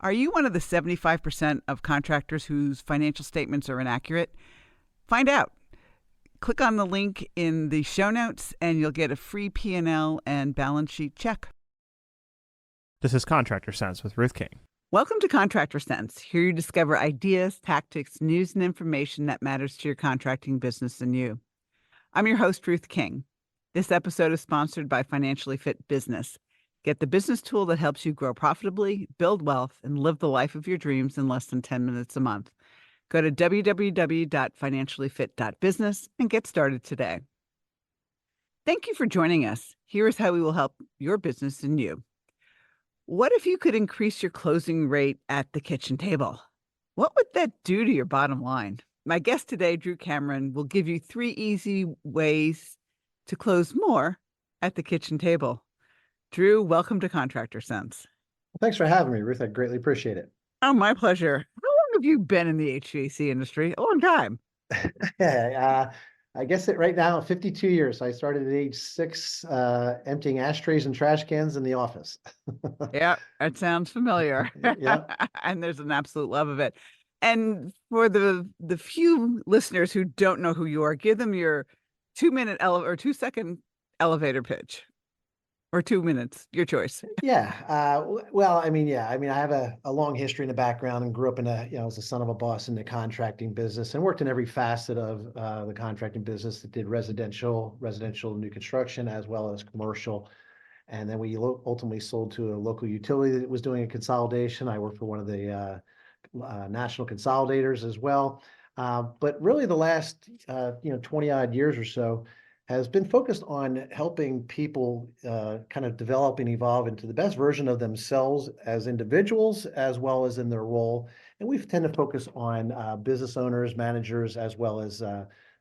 Are you one of the 75% of contractors whose financial statements are inaccurate? Find out. Click on the link in the show notes and you'll get a free P&L and balance sheet check. This is Contractor Sense with Ruth King. Welcome to Contractor Sense. Here you discover ideas, tactics, news, and information that matters to your contracting business and you. I'm your host, Ruth King. This episode is sponsored by Financially Fit Business. Get the business tool that helps you grow profitably, build wealth, and live the life of your dreams in less than 10 minutes a month. Go to www.financiallyfit.business and get started today. Thank you for joining us. Here is how we will help your business and you. What if you could increase your closing rate at the kitchen table? What would that do to your bottom line? My guest today, Drew Cameron, will give you 3 easy ways to close more at the kitchen table. Drew, welcome to Contractor Sense. Well, thanks for having me, Ruth. I greatly appreciate it. Oh, my pleasure. How long have you been in the HVAC industry? A long time. I guess right now, 52 years. I started at age 6, emptying ashtrays and trash cans in the office. Yeah, it sounds familiar. Yeah. And there's an absolute love of it. And for the few listeners who don't know who you are, give them your 2-minute or 2-second elevator pitch. Or 2 minutes, your choice. Well, I have a long history in the background and grew up as a son of a boss in the contracting business and worked in every facet of the contracting business that did residential new construction, as well as commercial. And then we ultimately sold to a local utility that was doing a consolidation. I worked for one of the national consolidators as well. But really the last, 20 odd years or so, has been focused on helping people kind of develop and evolve into the best version of themselves as individuals, as well as in their role. And we tend to focus on business owners, managers, as well as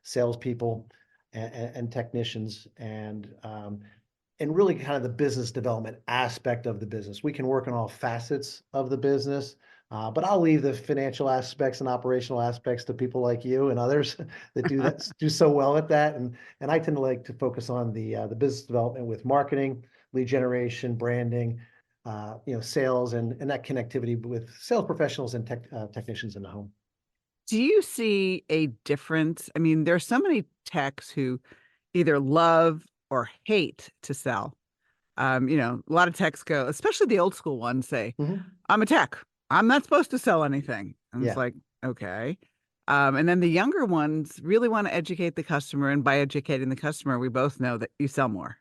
salespeople and technicians, and really kind of the business development aspect of the business. We can work on all facets of the business. But I'll leave the financial aspects and operational aspects to people like you and others that do so well at that. And I tend to like to focus on the business development with marketing, lead generation, branding, sales, and that connectivity with sales professionals and technicians in the home. Do you see a difference? I mean, there are so many techs who either love or hate to sell. A lot of techs go, especially the old school ones, say, I'm a tech. I'm not supposed to sell anything. And It's like, okay. And then the younger ones really want to educate the customer. And by educating the customer, we both know that you sell more.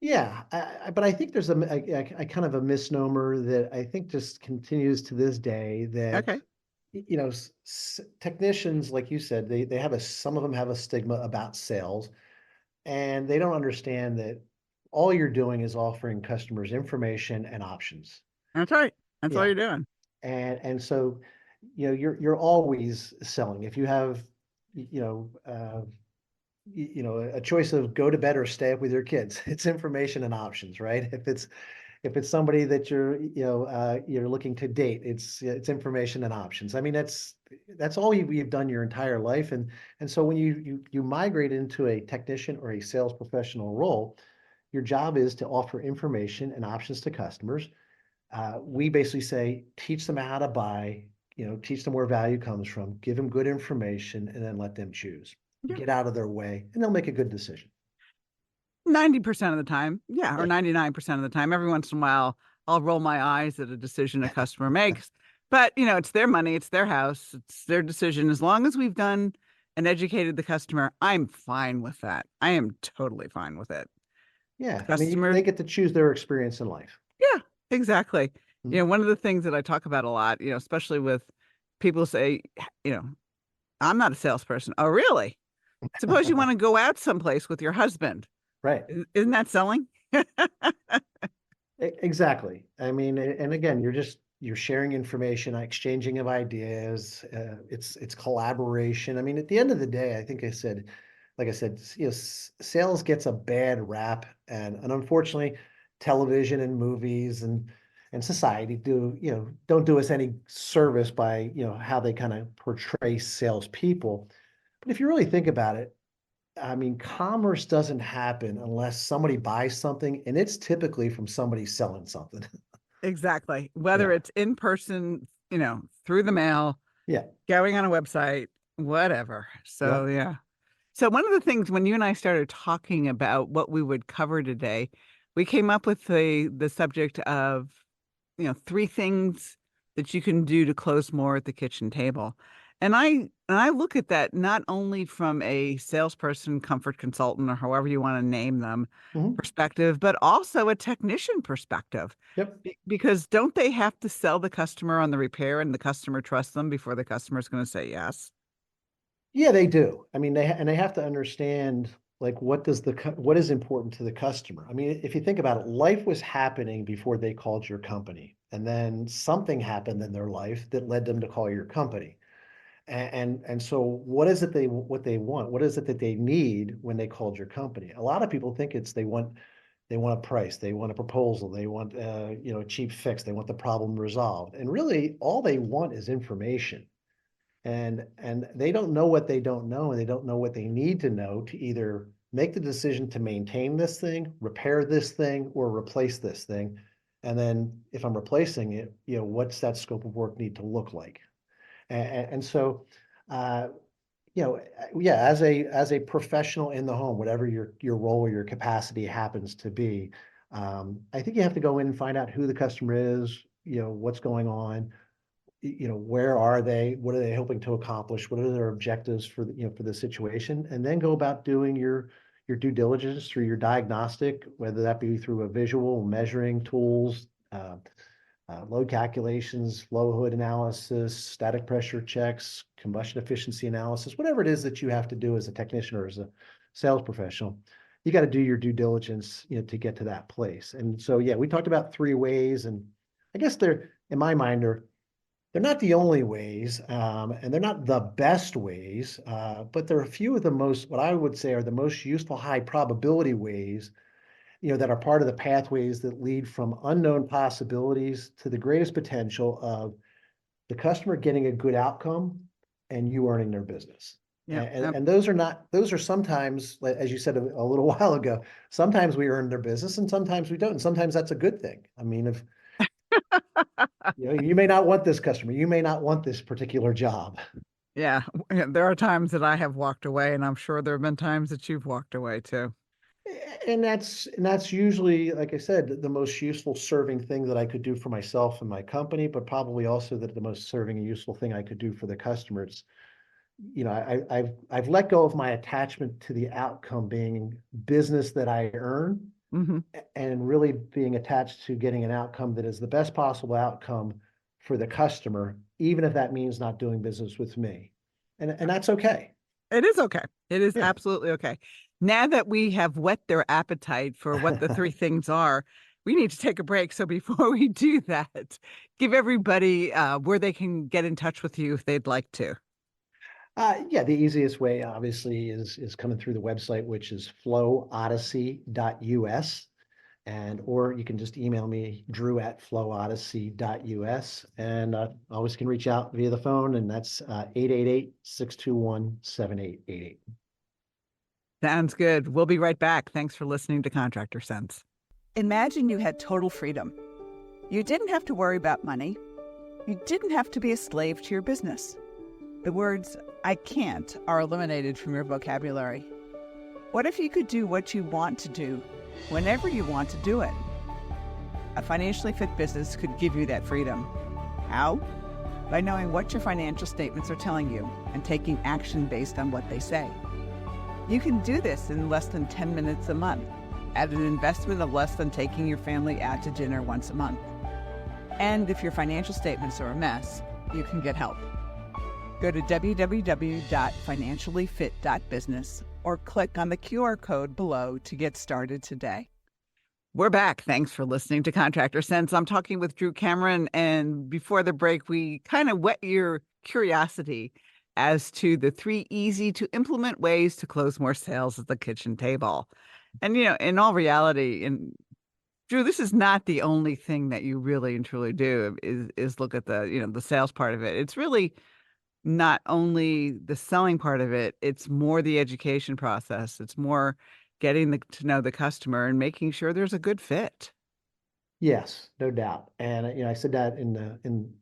Yeah, but I think there's a kind of a misnomer that I think just continues to this day that, Okay. Technicians, like you said, some of them have a stigma about sales, and they don't understand that all you're doing is offering customers information and options. That's right. That's all Yeah. you're doing. And so, you're always selling. If you have, a choice of go to bed or stay up with your kids, it's information and options, right? If it's somebody that you're looking to date, it's information and options. I mean, that's all you've done your entire life. And so when you migrate into a technician or a sales professional role, your job is to offer information and options to customers. We basically say, teach them how to buy, teach them where value comes from, give them good information, and then let them choose. Yeah. Get out of their way, and they'll make a good decision. 90% of the time. Yeah. Or Yeah. 99% of the time. Every once in a while, I'll roll my eyes at a decision a customer makes. But, it's their money. It's their house. It's their decision. As long as we've done and educated the customer, I'm fine with that. I am totally fine with it. Yeah. Customer, they get to choose their experience in life. yeah, exactly. Mhm. One of the things that I talk about a lot, especially with people say, I'm not a salesperson. Oh, really? Suppose you want to go out someplace with your husband. Right. Isn't that selling? Exactly. I mean, and again, you're sharing information, exchanging of ideas. It's collaboration. I mean, at the end of the day, like I said, sales gets a bad rap, and unfortunately, television and movies and society don't do us any service by how they kind of portray salespeople. But if you really think about it, I mean, commerce doesn't happen unless somebody buys something, and it's typically from somebody selling something. Exactly. Whether Yeah. it's in person, through the mail, Yeah. going on a website, whatever. So, Yep. yeah. So, one of the things when you and I started talking about what we would cover today, we came up with the subject of, three things that you can do to close more at the kitchen table. And I look at that not only from a salesperson, comfort consultant, or however you want to name them Mhm. perspective, but also a technician perspective. Yep. Because don't they have to sell the customer on the repair and the customer trusts them before the customer is going to say yes? Yeah, they do. I mean, they have to understand like what is important to the customer. I mean, if you think about it, life was happening before they called your company, and then something happened in their life that led them to call your company. And so what is it what they want? What is it that they need when they called your company? A lot of people think it's they want a price, they want a proposal, they want a cheap fix, they want the problem resolved. And really all they want is information. And they don't know what they don't know, and they don't know what they need to know to either make the decision to maintain this thing, repair this thing, or replace this thing. And then if I'm replacing it, what's that scope of work need to look like? And so, uh, yeah, as a professional in the home, whatever your role or your capacity happens to be, I think you have to go in and find out who the customer is, what's going on, where are they, what are they hoping to accomplish, what are their objectives for for the situation, and then go about doing your due diligence through your diagnostic, whether that be through a visual measuring tools, load calculations, flow hood analysis, static pressure checks, combustion efficiency analysis, whatever it is that you have to do as a technician or as a sales professional. You got to do your due diligence, to get to that place. And so, yeah, we talked about three ways, and I guess in my mind, they're not the only ways, and they're not the best ways, but they're a few of the most, what I would say are the most useful high probability ways, that are part of the pathways that lead from unknown possibilities to the greatest potential of the customer getting a good outcome and you earning their business. Yeah. And those are sometimes, as you said a little while ago, sometimes we earn their business and sometimes we don't. And sometimes that's a good thing. I mean, if you may not want this customer, you may not want this particular job. Yeah. There are times that I have walked away, and I'm sure there have been times that you've walked away too. And that's usually, like I said, the most useful serving thing that I could do for myself and my company, but probably also the most serving and useful thing I could do for the customers. I've let go of my attachment to the outcome being business that I earn, Hmm. and really being attached to getting an outcome that is the best possible outcome for the customer, even if that means not doing business with me. And that's okay. It is okay. It is Yeah. absolutely okay. Now that we have whet their appetite for what the three things are, we need to take a break. So before we do that, give everybody where they can get in touch with you if they'd like to. Yeah, the easiest way obviously is coming through the website, which is flowodyssey.us. And or you can just email me, drew@flowodyssey.us. And always can reach out via the phone, and that's 888-621-7888. Sounds good. We'll be right back. Thanks for listening to Contractor Sense. Imagine you had total freedom. You didn't have to worry about money. You didn't have to be a slave to your business. The words, I can't, are eliminated from your vocabulary. What if you could do what you want to do, whenever you want to do it? A financially fit business could give you that freedom. How? By knowing what your financial statements are telling you and taking action based on what they say. You can do this in less than 10 minutes a month, at an investment of less than taking your family out to dinner once a month. And if your financial statements are a mess, you can get help. Go to www.financiallyfit.business or click on the QR code below to get started today. We're back. Thanks for listening to Contractor Sense. I'm talking with Drew Cameron, and before the break, we kind of whet your curiosity as to the three easy to implement ways to close more sales at the kitchen table. And, in all reality, and Drew, this is not the only thing that you really and truly do is look at the sales part of it. It's really not only the selling part of it, it's more the education process. It's more getting to know the customer and making sure there's a good fit. Yes, no doubt. And I said that in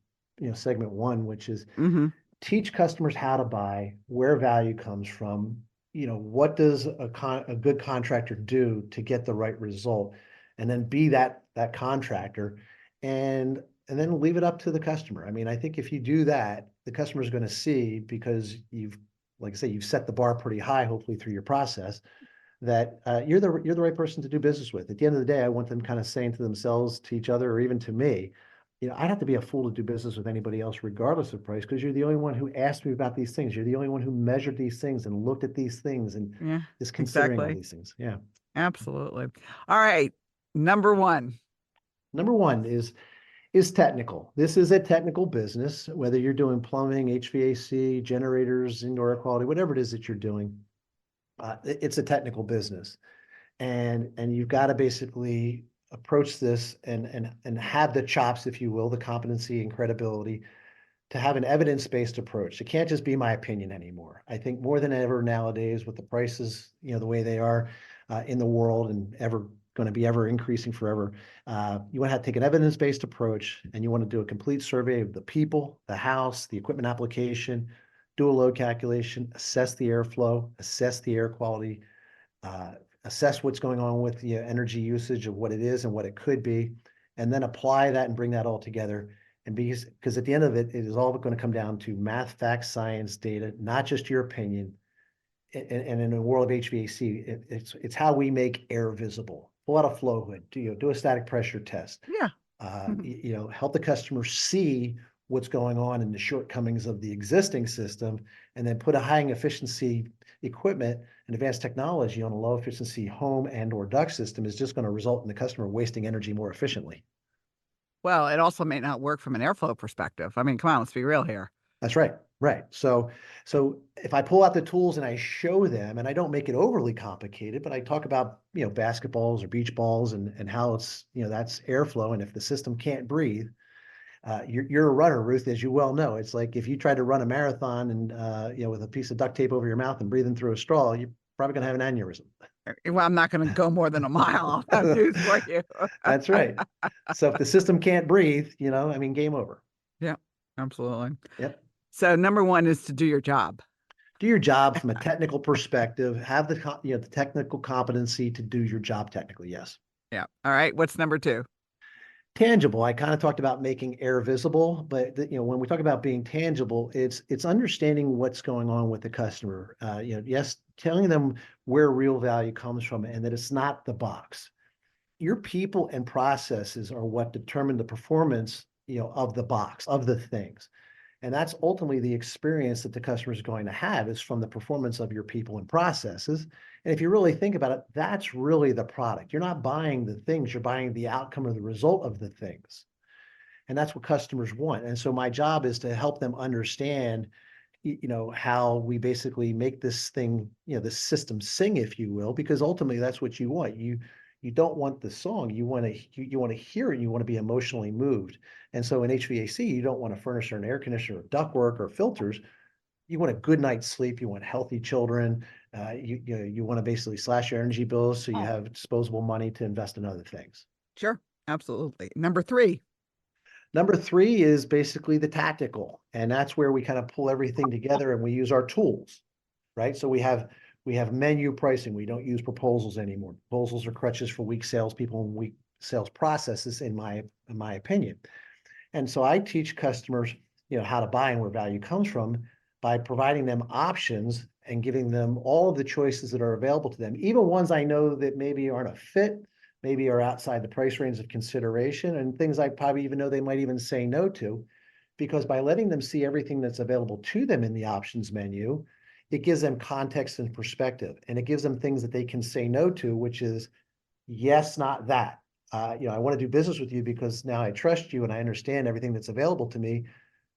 segment one, which is Mm-hmm. teach customers how to buy, where value comes from. What does a good contractor do to get the right result, and then be that contractor, and then leave it up to the customer. I mean, I think if you do that, the customer is going to see, because like I say, you've set the bar pretty high, hopefully through your process, that you're the right person to do business with. At the end of the day, I want them kind of saying to themselves, to each other, or even to me, I'd have to be a fool to do business with anybody else, regardless of price, because you're the only one who asked me about these things. You're the only one who measured these things and looked at these things and Yeah, is considering all exactly. these things. Yeah. Absolutely. All right. Number one. Number one is technical. This is a technical business, whether you're doing plumbing, HVAC, generators, indoor air quality, whatever it is that you're doing. It's a technical business. And you've got to basically approach this and have the chops, if you will, the competency and credibility to have an evidence-based approach. It can't just be my opinion anymore. I think more than ever nowadays, with the prices, the way they are in the world, and ever going to be ever increasing forever, you want to take an evidence-based approach, and you want to do a complete survey of the people, the house, the equipment application, do a load calculation, assess the airflow, assess the air quality, uh, assess what's going on with the energy usage of what it is and what it could be, and then apply that and bring that all together. And because at the end of it, it is all going to come down to math, facts, science, data, not just your opinion. And in the world of HVAC, it's how we make air visible. Pull out a flow hood, do a static pressure test, Yeah. Mhm. help the customer see what's going on in the shortcomings of the existing system, and then put a high efficiency equipment and advanced technology on a low efficiency home and or duct system is just going to result in the customer wasting energy more efficiently. Well, it also may not work from an airflow perspective. I mean, come on, let's be real here. That's right. Right. So if I pull out the tools and I show them, and I don't make it overly complicated, but I talk about, basketballs or beach balls, and how it's, that's airflow. And if the system can't breathe, you're a runner, Ruth, as you well know. It's like if you try to run a marathon and, with a piece of duct tape over your mouth and breathing through a straw, you're probably going to have an aneurysm. Well, I'm not going to go more than a mile. I'll have news for you. That's right. So if the system can't breathe, game over. Yeah, absolutely. Yep. So number one is to do your job. Do your job from a technical perspective. Have the technical competency to do your job technically. Yes. Yeah. All right. What's number two? Tangible. I kind of talked about making air visible, but when we talk about being tangible, it's understanding what's going on with the customer. Yes, telling them where real value comes from, and that it's not the box. Your people and processes are what determine the performance, of the box, of the things. And that's ultimately the experience that the customer is going to have, is from the performance of your people and processes. And if you really think about it, that's really the product. You're not buying the things, you're buying the outcome or the result of the things. And that's what customers want. And so my job is to help them understand, how we basically make this thing, this system sing, if you will, because ultimately that's what you want. You don't want the song. You want to hear it. You want to be emotionally moved. And so in HVAC, you don't want a furnace or an air conditioner or ductwork or filters. You want a good night's sleep. You want healthy children. You want to basically slash your energy bills so you have disposable money to invest in other things. Sure. Absolutely. Number three. Number three is basically the tactical, and that's where we kind of pull everything together and we use our tools, right? So we have menu pricing. We don't use proposals anymore. Proposals are crutches for weak salespeople and weak sales processes, in my opinion. And so I teach customers, how to buy and where value comes from by providing them options and giving them all of the choices that are available to them, even ones I know that maybe aren't a fit, maybe are outside the price range of consideration, and things I probably even know they might even say no to, because by letting them see everything that's available to them in the options menu, it gives them context and perspective, and it gives them things that they can say no to, which is yes, not that. I want to do business with you because now I trust you and I understand everything that's available to me.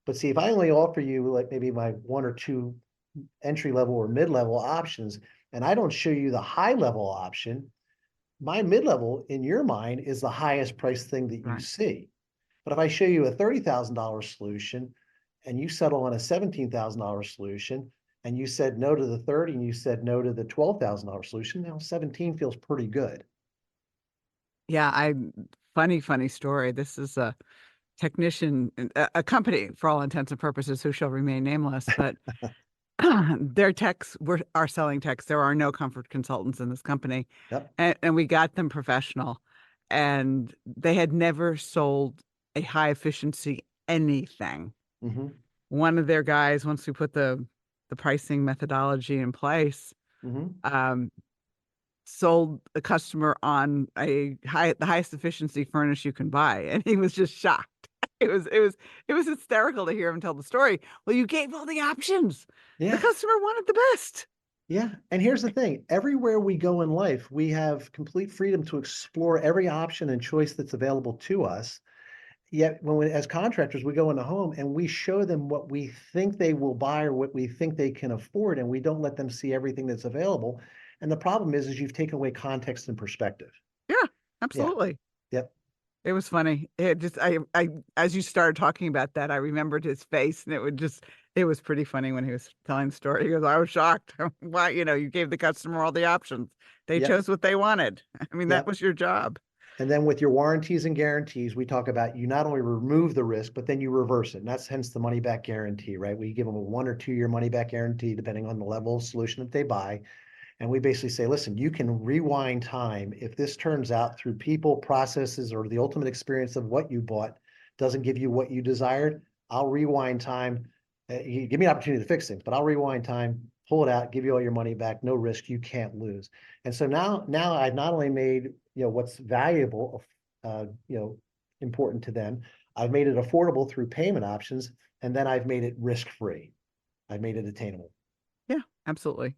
But see, if I only offer you like maybe my one or two entry level or mid level options, and I don't show you the high level option, my mid level in your mind is the highest price thing that you see. But if I show you a $30,000 solution and you settle on a $17,000 solution, and you said no to the 30 and you said no to the $12,000 solution, now 17 feels pretty good. Yeah, I funny story. This is a technician, a company for all intents and purposes who shall remain nameless, but their techs are selling techs. There are no comfort consultants in this company. Yep. And we got them professional, and they had never sold a high efficiency anything. Mm-hmm. One of their guys, once we put the pricing methodology in place, Mm-hmm. sold a customer on the highest efficiency furnace you can buy, and he was just shocked. It was hysterical to hear him tell the story. Well, you gave all the options. The Yeah. customer wanted the best. Yeah. And here's the thing. Everywhere we go in life, we have complete freedom to explore every option and choice that's available to us. Yet as contractors, we go in the home and we show them what we think they will buy or what we think they can afford, and we don't let them see everything that's available. And the problem is you've taken away context and perspective. Yeah, Yeah. absolutely. Yep. It was funny. It just, as you started talking about that, I remembered his face, and it was pretty funny when he was telling the story. He goes, I was shocked. Why, you gave the customer all the options. They Yep. chose what they wanted. I mean, that Yep. was your job. And then with your warranties and guarantees, we talk about you not only remove the risk, but then you reverse it. And that's hence the money back guarantee, right? We give them a 1 or 2 year money back guarantee, depending on the level of solution that they buy. And we basically say, listen, you can rewind time. If this turns out through people, processes, or the ultimate experience of what you bought doesn't give you what you desired, I'll rewind time. You give me an opportunity to fix things, but I'll rewind time, pull it out, give you all your money back, no risk, you can't lose. And so now I've not only made, what's valuable, important to them, I've made it affordable through payment options, and then I've made it risk-free. I've made it attainable. Yeah, absolutely.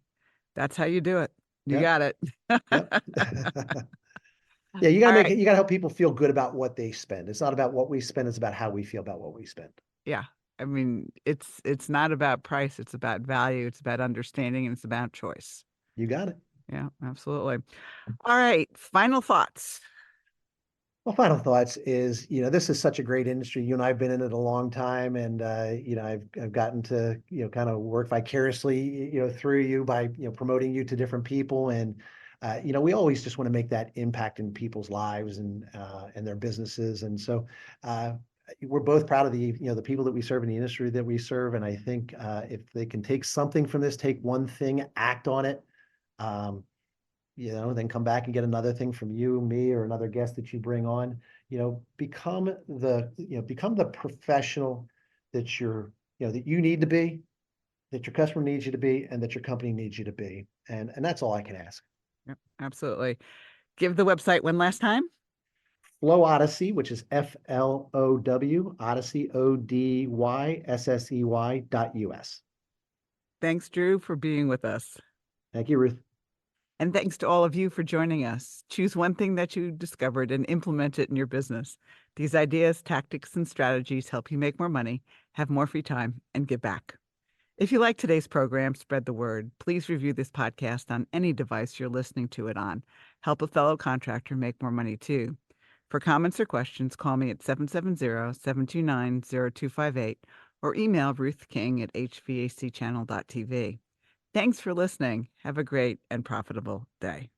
That's how you do it. You Yep. got it. Yep. Yeah, you gotta All make it, you gotta help people feel good about what they spend. It's not about what we spend, it's about how we feel about what we spend. Yeah. I mean, it's not about price, it's about value, it's about understanding, and it's about choice. You got it. Yeah, absolutely. All right, final thoughts. Well, final thoughts is, this is such a great industry. You and I have been in it a long time, and I've gotten to, kind of work vicariously, through you by, promoting you to different people. And we always just want to make that impact in people's lives and their businesses. And so we're both proud of the people that we serve in the industry that we serve. And I think if they can take something from this, take one thing, act on it, then come back and get another thing from you, me, or another guest that you bring on, become the professional that that you need to be, that your customer needs you to be, and that your company needs you to be. And that's all I can ask. Yep, absolutely. Give the website one last time. Flow Odyssey, which is FLOW, Odyssey, ODYSSEY.us. Thanks, Drew, for being with us. Thank you, Ruth. And thanks to all of you for joining us. Choose one thing that you discovered and implement it in your business. These ideas, tactics, and strategies help you make more money, have more free time, and give back. If you like today's program, spread the word. Please review this podcast on any device you're listening to it on. Help a fellow contractor make more money too. For comments or questions, call me at 770-729-0258 or email Ruth King at hvacchannel.tv. Thanks for listening. Have a great and profitable day.